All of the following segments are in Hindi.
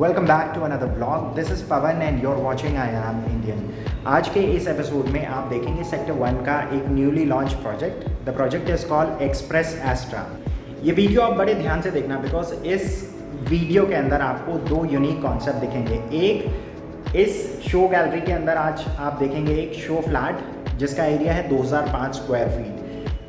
Welcome back to another vlog. This is Pawan and you're watching I am Indian. आज के इस एपिसोड में आप देखेंगे सेक्टर 1 का एक newly launch project. The project is called Express Astra. ये वीडियो आप बड़े ध्यान से देखना बिकॉज इस वीडियो के अंदर आपको दो यूनिक कॉन्सेप्ट दिखेंगे। एक, इस शो गैलरी के अंदर आज आप देखेंगे एक शो फ्लैट जिसका एरिया है 2005 स्क्वायर फीट।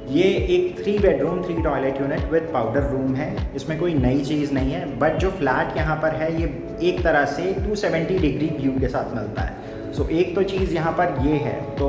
ये एक 3 bedroom 3 toilet unit with powder room है। इसमें कोई नई चीज़ नहीं है, बट जो फ्लैट यहाँ पर है ये एक तरह से 270 डिग्री व्यू के साथ मिलता है। सो एक तो चीज़ यहाँ पर ये है। तो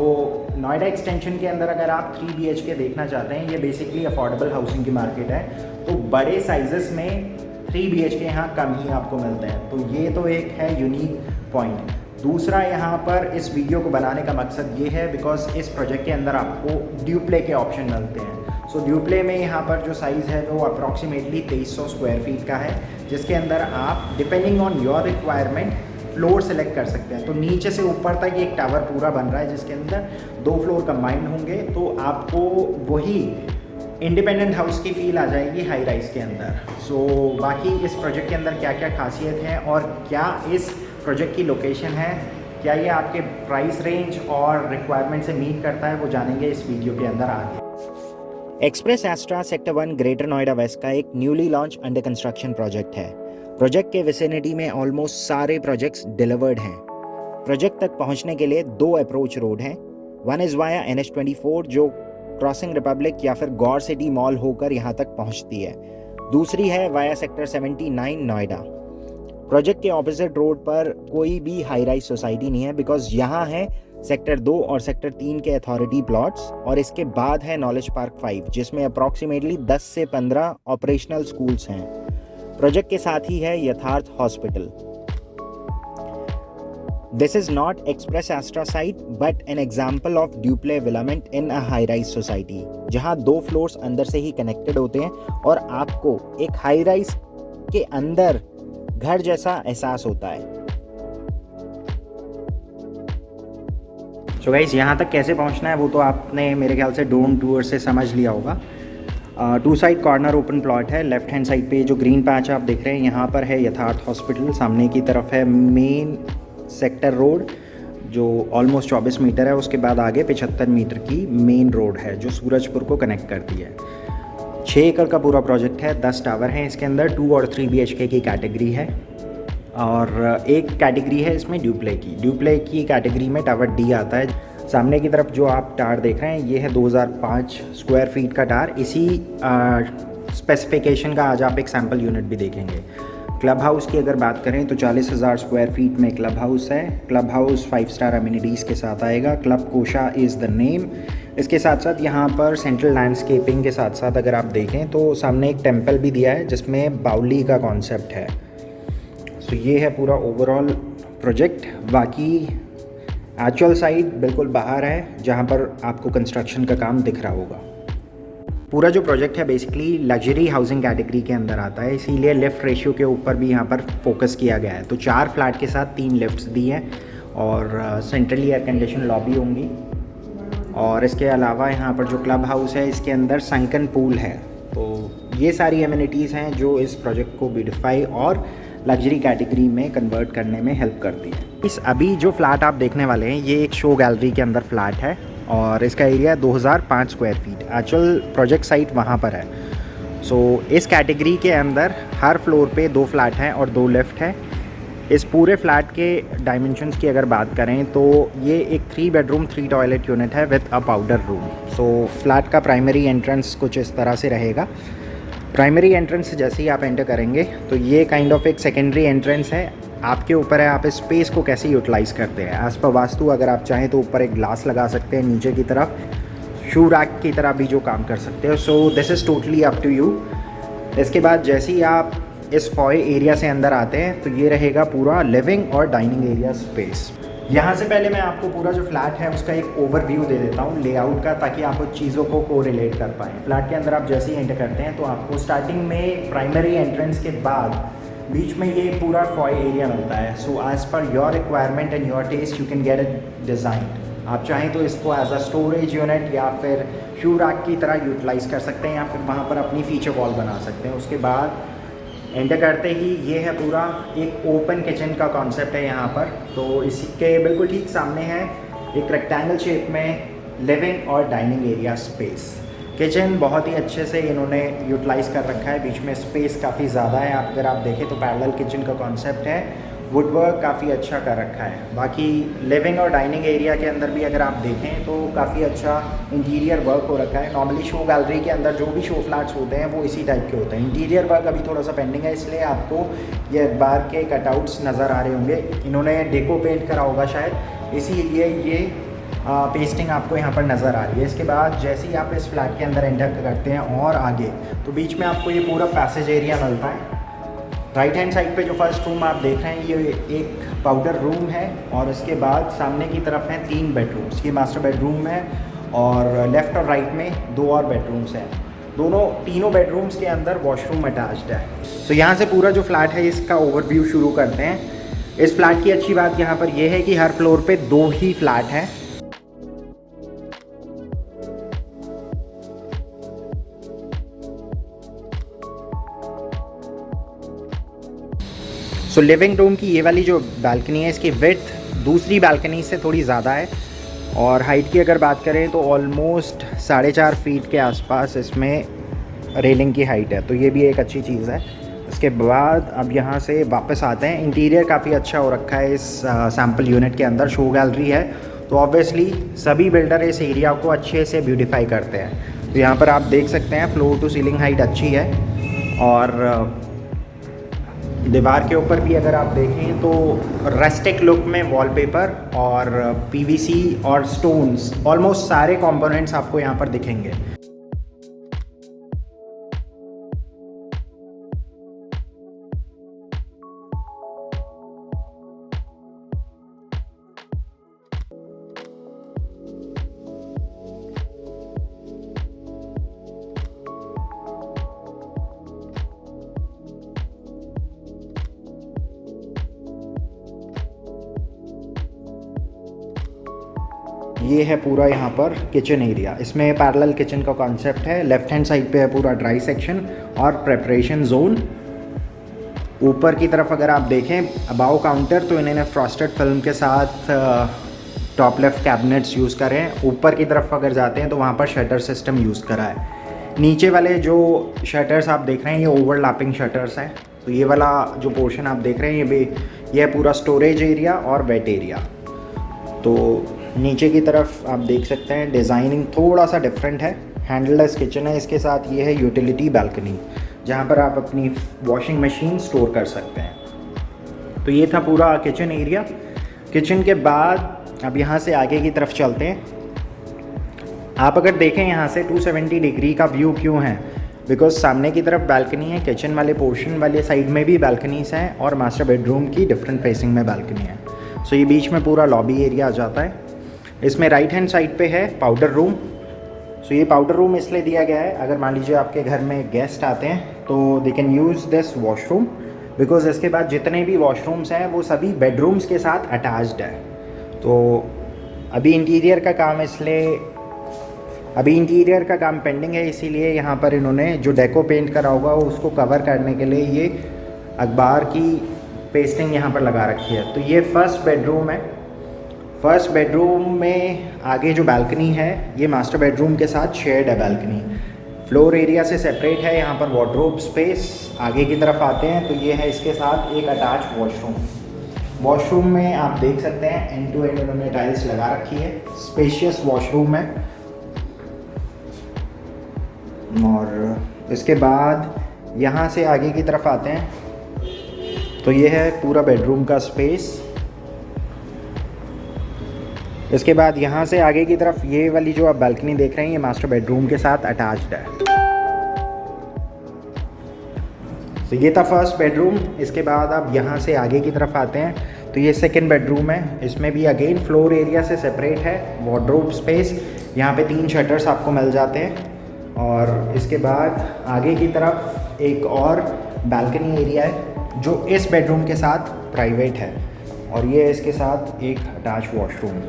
नोएडा एक्सटेंशन के अंदर अगर आप 3 BHK देखना चाहते हैं, ये बेसिकली अफोर्डेबल हाउसिंग की मार्केट है, तो बड़े साइजेस में 3 BHK यहाँ कम ही आपको मिलते हैं। तो ये तो एक है यूनिक पॉइंट। दूसरा, यहाँ पर इस वीडियो को बनाने का मकसद ये है बिकॉज इस प्रोजेक्ट के अंदर आपको ड्यूप्ले के ऑप्शन मिलते हैं। सो ड्यूप्ले में यहाँ पर जो साइज़ है वो अप्रॉक्सीमेटली 2300 स्क्वायर फीट का है, जिसके अंदर आप depending on your requirement floor select कर सकते हैं। तो नीचे से ऊपर तक एक टावर पूरा बन रहा है जिसके अंदर 2 फ्लोर कंबाइंड होंगे, तो आपको वही इंडिपेंडेंट हाउस की फील आ जाएगी हाई राइज के अंदर। सो बाकी इस प्रोजेक्ट के अंदर क्या क्या खासियत है और क्या इस प्रोजेक्ट की लोकेशन है, क्या ये आपके प्राइस रेंज और रिक्वायरमेंट से मीट करता है, वो जानेंगे इस वीडियो के अंदर आगे। Express Astra sector 1 Greater Noida West का एक newly launch under construction project है। प्रोजेक्ट के विसिनिटी में ऑलमोस्ट सारे प्रोजेक्ट्स डिलीवर्ड हैं। प्रोजेक्ट तक पहुंचने के लिए 2 अप्रोच रोड हैं। वन इज़ वाया NH24 जो क्रॉसिंग रिपब्लिक या फिर गौर सिटी मॉल होकर यहाँ तक पहुँचती है। दूसरी है वाया सेक्टर 79 नोएडा। प्रोजेक्ट के ऑपोजिट रोड पर कोई भी हाई राइज सोसाइटी नहीं है बिकॉज यहाँ है सेक्टर 2 और सेक्टर 3 के अथॉरिटी प्लॉट्स, और इसके बाद है नॉलेज पार्क 5 जिसमें अप्रॉक्सीमेटली 10 से 15 ऑपरेशनल स्कूल्स हैं। प्रोजेक्ट के साथ ही है Yatharth hospital. This is not Express Astra site but an example of duplex development in a high rise society, जहाँ 2 फ्लोर्स अंदर से ही कनेक्टेड होते हैं और आपको एक हाई राइज के अंदर घर जैसा एहसास होता है। सो गाइस, यहाँ तक कैसे पहुँचना है वो तो आपने मेरे ख्याल से ड्रोन टूर से समझ लिया होगा। 2 साइड कॉर्नर ओपन प्लॉट है। लेफ्ट हैंड साइड पे जो ग्रीन पैच आप देख रहे हैं, यहाँ पर है यथार्थ हॉस्पिटल। सामने की तरफ है मेन सेक्टर रोड जो ऑलमोस्ट 24 मीटर है। उसके बाद आगे 75 मीटर की मेन रोड है जो सूरजपुर को कनेक्ट करती है। 6 एकड़ का पूरा प्रोजेक्ट है। 10 टावर हैं इसके अंदर। 2 और 3 BHK की कैटेगरी है और एक कैटेगरी है इसमें ड्यूप्ले की। ड्यूप्ले की कैटेगरी में टावर D आता है। सामने की तरफ जो आप टावर देख रहे हैं ये है 2005 स्क्वायर फीट का टावर। इसी स्पेसिफिकेशन का आज आप एक सैम्पल यूनिट भी देखेंगे। क्लब हाउस की अगर बात करें तो 40,000 स्क्वायर फीट में क्लब हाउस है। क्लब हाउस 5 स्टार एमिनिटीज़ के साथ आएगा। Club Kosha is the name. इसके साथ साथ यहाँ पर सेंट्रल लैंडस्केपिंग के साथ साथ अगर आप देखें तो सामने एक टेम्पल भी दिया है जिसमें बाउली का कॉन्सेप्ट है। सो ये है पूरा ओवरऑल प्रोजेक्ट। बाकी एक्चुअल साइट बिल्कुल बाहर है जहाँ पर आपको कंस्ट्रक्शन का काम दिख रहा होगा। पूरा जो प्रोजेक्ट है बेसिकली लग्जरी हाउसिंग कैटेगरी के अंदर आता है, इसीलिए लिफ्ट रेशियो के ऊपर भी यहाँ पर फोकस किया गया है। तो 4 फ्लैट के साथ 3 लिफ्ट्स दी हैं और सेंट्रली एयर कंडीशन लॉबी होंगी। और इसके अलावा यहाँ पर जो क्लब हाउस है इसके अंदर संकन पूल है। तो ये सारी एमिनिटीज़ हैं जो इस प्रोजेक्ट को ब्यूटिफाई और लग्जरी कैटेगरी में कन्वर्ट करने में हेल्प करती है। इस अभी जो फ्लैट आप देखने वाले हैं ये एक शो गैलरी के अंदर फ्लैट है और इसका area 2005 square feet. Actual project site वहाँ पर है। सो इस कैटेगरी के अंदर हर फ्लोर पे 2 फ्लैट हैं और 2 लिफ्ट हैं। इस पूरे फ्लैट के डायमेंशंस की अगर बात करें तो ये एक 3 बेडरूम 3 टॉयलेट यूनिट है with a powder room. So flat का प्राइमरी एंट्रेंस कुछ इस तरह से रहेगा। प्राइमरी एंट्रेंस से जैसे ही आप एंटर करेंगे तो ये काइंड ऑफ एक सेकेंडरी एंट्रेंस है। आपके ऊपर है आप इस स्पेस को कैसे यूटिलाइज़ करते हैं। एज़ पर वास्तु अगर आप चाहें तो ऊपर एक ग्लास लगा सकते हैं, नीचे की तरफ शू रैक की तरह भी जो काम कर सकते हो। So this is totally up to you. इसके बाद जैसे ही आप इस फॉय एरिया से अंदर आते हैं तो ये रहेगा पूरा लिविंग और डाइनिंग एरिया स्पेस। यहाँ से पहले मैं आपको पूरा जो फ्लैट है उसका एक ओवरव्यू दे देता हूँ लेआउट का, ताकि आप उन चीज़ों को रिलेट कर पाएँ। फ्लैट के अंदर आप जैसे ही एंटर करते हैं तो आपको स्टार्टिंग में प्राइमरी एंट्रेंस के बाद बीच में ये पूरा फॉय एरिया मिलता है। So as per your requirement and your taste you can get it design. आप चाहें तो इसको एज अ स्टोरेज यूनिट या फिर शू रैक की तरह यूटिलाइज़ कर सकते हैं या फिर वहाँ पर अपनी फीचर वॉल बना सकते हैं। उसके बाद एंटर करते ही ये है पूरा एक ओपन किचन का कॉन्सेप्ट है यहाँ पर। तो इसके बिल्कुल ठीक सामने है एक रेक्टेंगल शेप में लिविंग और डाइनिंग एरिया स्पेस। किचन बहुत ही अच्छे से इन्होंने यूटिलाइज़ कर रखा है, बीच में स्पेस काफ़ी ज़्यादा है। अगर आप देखें तो पैरेलल किचन का कॉन्सेप्ट है, वुड वर्क काफ़ी अच्छा कर रखा है। बाकी लिविंग और डाइनिंग एरिया के अंदर भी अगर आप देखें तो काफ़ी अच्छा इंटीरियर वर्क हो रखा है। नॉर्मली शो गैलरी के अंदर जो भी शो फ्लैट्स होते हैं वो इसी टाइप के होते हैं। इंटीरियर वर्क अभी थोड़ा सा पेंडिंग है, इसलिए आपको ये बार के कटआउट्स नज़र आ रहे होंगे। इन्होंने डेको पेंट करा होगा शायद, इसीलिए ये पेस्टिंग आपको यहाँ पर नज़र आ रही है। इसके बाद जैसे ही आप इस फ्लैट के अंदर एंटर करते हैं और आगे, तो बीच में आपको ये पूरा पैसेज एरिया मिलता है। राइट हैंड साइड पे जो फर्स्ट रूम आप देख रहे हैं ये एक पाउडर रूम है, और इसके बाद सामने की तरफ हैं 3 बेडरूम्स। ये मास्टर बेडरूम है और लेफ़्ट और राइट में 2 और बेडरूम्स हैं। तीनों बेडरूम्स के अंदर वॉशरूम अटैच्ड है। तो यहाँ से पूरा जो फ्लैट है इसका ओवरव्यू शुरू करते हैं। इस फ्लैट की अच्छी बात यहाँ पर यह है कि हर फ्लोर पे 2 ही फ्लैट हैं। सो लिविंग रूम की ये वाली जो बालकनी है इसकी विड्थ दूसरी बालकनी से थोड़ी ज़्यादा है, और हाइट की अगर बात करें तो ऑलमोस्ट 4.5 फीट के आसपास इसमें रेलिंग की हाइट है, तो ये भी एक अच्छी चीज़ है। इसके बाद अब यहाँ से वापस आते हैं। इंटीरियर काफ़ी अच्छा हो रखा है इस सैम्पल यूनिट के अंदर। शो गैलरी है तो ऑब्वियसली सभी बिल्डर इस एरिया को अच्छे से ब्यूटीफाई करते हैं। तो यहाँ पर आप देख सकते हैं फ्लोर टू सीलिंग हाइट अच्छी है, और दीवार के ऊपर भी अगर आप देखें तो रस्टिक लुक में वॉलपेपर और पीवीसी और स्टोन्स ऑलमोस्ट सारे कंपोनेंट्स आपको यहाँ पर दिखेंगे। ये है पूरा यहाँ पर किचन एरिया। इसमें पैरेलल किचन का कॉन्सेप्ट है। लेफ्ट हैंड साइड पे है पूरा ड्राई सेक्शन और प्रेपरेशन जोन। ऊपर की तरफ अगर आप देखें अबाव काउंटर, तो इन्होंने फ्रॉस्टेड फिल्म के साथ टॉप लेफ्ट कैबिनेट्स यूज़ करे हैं। ऊपर की तरफ अगर जाते हैं तो वहाँ पर शटर सिस्टम यूज़ करा है। नीचे वाले जो शटर्स आप देख रहे हैं ये ओवरलैपिंग शटर्स हैं। तो ये वाला जो पोर्शन आप देख रहे हैं ये है पूरा स्टोरेज एरिया और वेट एरिया। तो नीचे की तरफ आप देख सकते हैं डिज़ाइनिंग थोड़ा सा डिफरेंट है। हैंडललेस किचन है, इसके साथ ये है यूटिलिटी बालकनी जहाँ पर आप अपनी वॉशिंग मशीन स्टोर कर सकते हैं। तो ये था पूरा किचन एरिया। किचन के बाद अब यहाँ से आगे की तरफ चलते हैं। आप अगर देखें यहाँ से 270 डिग्री का व्यू क्यों है, बिकॉज सामने की तरफ बालकनी है, किचन वाले पोर्शन वाले साइड में भी बालकनीज हैं, और मास्टर बेडरूम की डिफरेंट फेसिंग में बालकनी है। सो ये बीच में पूरा लॉबी एरिया आ जाता है। इसमें राइट हैंड साइड पे है पाउडर रूम। सो ये पाउडर रूम इसलिए दिया गया है, अगर मान लीजिए आपके घर में गेस्ट आते हैं तो they can use this washroom, because इसके बाद जितने भी वॉशरूम्स हैं वो सभी बेडरूम्स के साथ अटैच्ड है। तो अभी इंटीरियर का काम पेंडिंग है, इसीलिए यहाँ पर इन्होंने जो डेको पेंट करा होगा उसको कवर करने के लिए ये अखबार की पेस्टिंग यहाँ पर लगा रखी है। तो ये फर्स्ट बेडरूम है। फर्स्ट बेडरूम में आगे जो बालकनी है ये मास्टर बेडरूम के साथ शेयर्ड है बालकनी। फ्लोर एरिया से सेपरेट है। यहाँ पर वार्डरोब स्पेस। आगे की तरफ आते हैं तो ये है इसके साथ एक अटैच वॉशरूम। वॉशरूम में आप देख सकते हैं एंड टू एंड इन्होंने टाइल्स लगा रखी है। स्पेशियस वॉशरूम है। और इसके बाद यहाँ से आगे की तरफ आते हैं तो ये है पूरा बेडरूम का स्पेस। इसके बाद यहाँ से आगे की तरफ ये वाली जो आप बालकनी देख रहे हैं ये मास्टर बेडरूम के साथ अटैच्ड है। तो ये था फर्स्ट बेडरूम। इसके बाद आप यहाँ से आगे की तरफ आते हैं तो ये सेकंड बेडरूम है। इसमें भी अगेन फ्लोर एरिया से सेपरेट है। वार्डरोब स्पेस, यहाँ पे 3 शटर्स आपको मिल जाते हैं। और इसके बाद आगे की तरफ एक और बालकनी एरिया है जो इस बेडरूम के साथ प्राइवेट है, और ये इसके साथ एक अटैच वॉशरूम।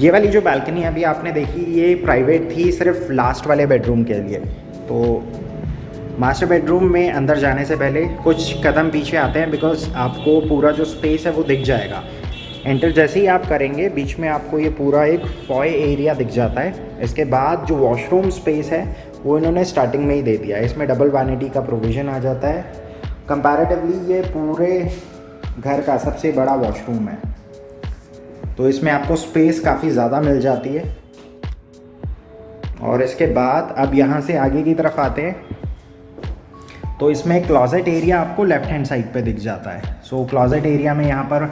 ये वाली जो बालकनी अभी आपने देखी ये प्राइवेट थी सिर्फ लास्ट वाले बेडरूम के लिए। तो मास्टर बेडरूम में अंदर जाने से पहले कुछ कदम पीछे आते हैं बिकॉज आपको पूरा जो स्पेस है वो दिख जाएगा। एंटर जैसे ही आप करेंगे बीच में आपको ये पूरा एक फॉय एरिया दिख जाता है। इसके बाद जो वॉशरूम स्पेस है वो इन्होंने स्टार्टिंग में ही दे दिया है। इसमें डबल वैनिटी का प्रोविज़न आ जाता है। कंपैरेटिवली ये पूरे घर का सबसे बड़ा वॉशरूम है, तो इसमें आपको स्पेस काफ़ी ज़्यादा मिल जाती है। और इसके बाद अब यहाँ से आगे की तरफ आते हैं तो इसमें क्लॉजेट एरिया आपको लेफ़्ट हैंड साइड पे दिख जाता है। सो क्लॉजेट एरिया में यहाँ पर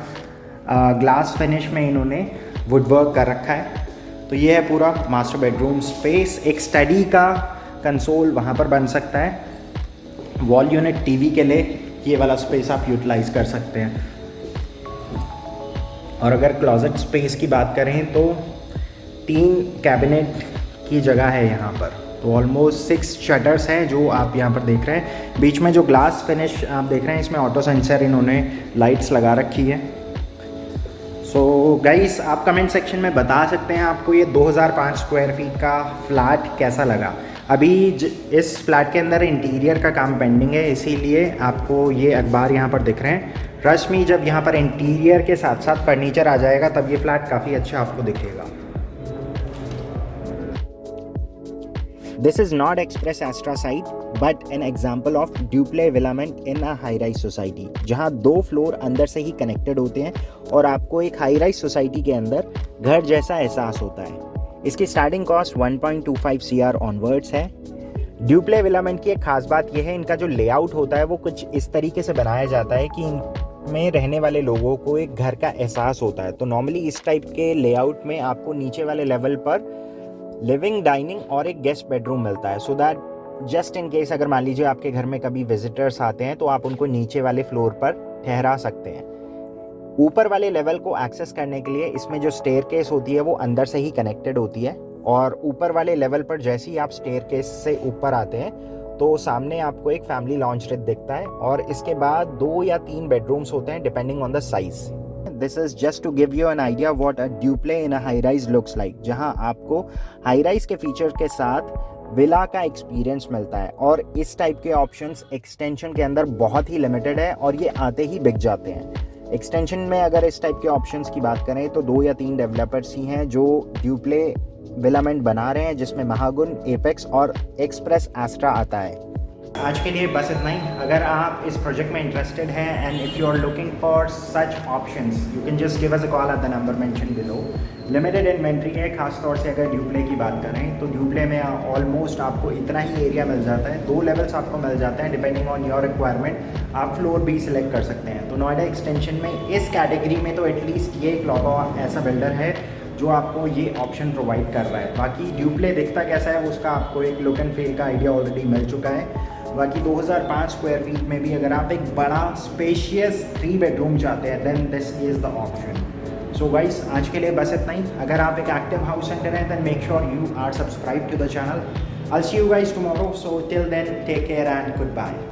ग्लास फिनिश में इन्होंने वुड वर्क कर रखा है। तो ये है पूरा मास्टर बेडरूम स्पेस। एक स्टडी का कंसोल वहाँ पर बन सकता है। वॉल यूनिट टीवी के लिए ये वाला स्पेस आप यूटिलाइज़ कर सकते हैं। और अगर क्लॉजेट स्पेस की बात करें तो 3 कैबिनेट की जगह है यहाँ पर। तो ऑलमोस्ट 6 शटर्स हैं जो आप यहाँ पर देख रहे हैं। बीच में जो ग्लास फिनिश आप देख रहे हैं इसमें ऑटो सेंसर इन्होंने लाइट्स लगा रखी है। सो गाइस आप कमेंट सेक्शन में बता सकते हैं आपको ये 2005 स्क्वायर फीट का फ्लैट कैसा लगा। अभी इस फ्लैट के अंदर इंटीरियर का काम पेंडिंग है, इसीलिए आपको ये अखबार यहाँ पर दिख रहे हैं। ट्रस्ट मी, जब यहाँ पर इंटीरियर के साथ साथ फर्नीचर आ जाएगा तब ये फ्लैट काफ़ी अच्छा आपको दिखेगा। This is not Express Astra site, but an example of duplex development in a high-rise society, जहाँ 2 फ्लोर अंदर से ही कनेक्टेड होते हैं और आपको एक हाई-राइज सोसाइटी के अंदर घर जैसा एहसास होता है। इसकी स्टार्टिंग कॉस्ट 1.25 CR ऑनवर्ड्स है। ड्यूप्लेक्स डेवलपमेंट की एक खास बात यह है, इनका जो लेआउट होता है वो कुछ इस तरीके से बनाया जाता है कि इनमें रहने वाले लोगों को एक घर का एहसास होता है। तो नॉर्मली इस टाइप के लेआउट में आपको नीचे वाले लेवल पर लिविंग, डाइनिंग और एक गेस्ट बेडरूम मिलता है, so that just in case अगर मान लीजिए आपके घर में कभी विजिटर्स आते हैं तो आप उनको नीचे वाले फ्लोर पर ठहरा सकते हैं। ऊपर वाले लेवल को एक्सेस करने के लिए इसमें जो स्टेयरकेस होती है वो अंदर से ही कनेक्टेड होती है। और ऊपर वाले लेवल पर जैसे ही आप स्टेयरकेस से ऊपर आते हैं तो सामने आपको एक फैमिली लॉन्च दिखता है और इसके बाद 2 या 3 बेडरूम्स होते हैं depending on the size. This is just to give you an idea what a duplex in a high rise looks like, जहां आपको हाई राइज के फीचर के साथ विला का एक्सपीरियंस मिलता है। और इस टाइप के ऑप्शंस एक्सटेंशन के अंदर बहुत ही लिमिटेड है और ये आते ही बिक जाते हैं। एक्सटेंशन में अगर इस टाइप के ऑप्शंस की बात करें तो 2 या 3 डेवलपर्स ही हैं जो ड्यूप्लेक्स डेवलपमेंट बना रहे हैं, जिसमें महागुन, एपेक्स और एक्सप्रेस एस्ट्रा आता है। आज के लिए बस इतना ही। अगर आप इस प्रोजेक्ट में इंटरेस्टेड हैं and if you are looking for such options you can just give us a call at the number mention below. Limited inventory है, खास तौर से अगर ड्यूप्लेक्स की बात करें तो ड्यूप्लेक्स में ऑलमोस्ट आपको इतना ही एरिया मिल जाता है। 2 लेवल्स आपको मिल जाते हैं डिपेंडिंग ऑन योर रिक्वायरमेंट। आप फ्लोर भी सिलेक्ट कर सकते हैं। तो नोएडा एक्सटेंशन में इस कैटेगरी में तो एटलीस्ट ये इकलौता ऐसा बिल्डर है जो आपको ये ऑप्शन प्रोवाइड कर रहा है। बाकी ड्यूप्लेक्स दिखता कैसा है उसका आपको एक लुक एंड फील का आइडिया ऑलरेडी मिल चुका है। बाकी 2005 स्क्वायर फीट में भी अगर आप एक बड़ा स्पेशियस 3 बेडरूम चाहते हैं then this is the option. So guys आज के लिए बस इतना ही। अगर आप एक एक्टिव हाउस सेंटर हैं then make sure you are subscribe to the channel. I see you guys tomorrow. So till then take care and good bye.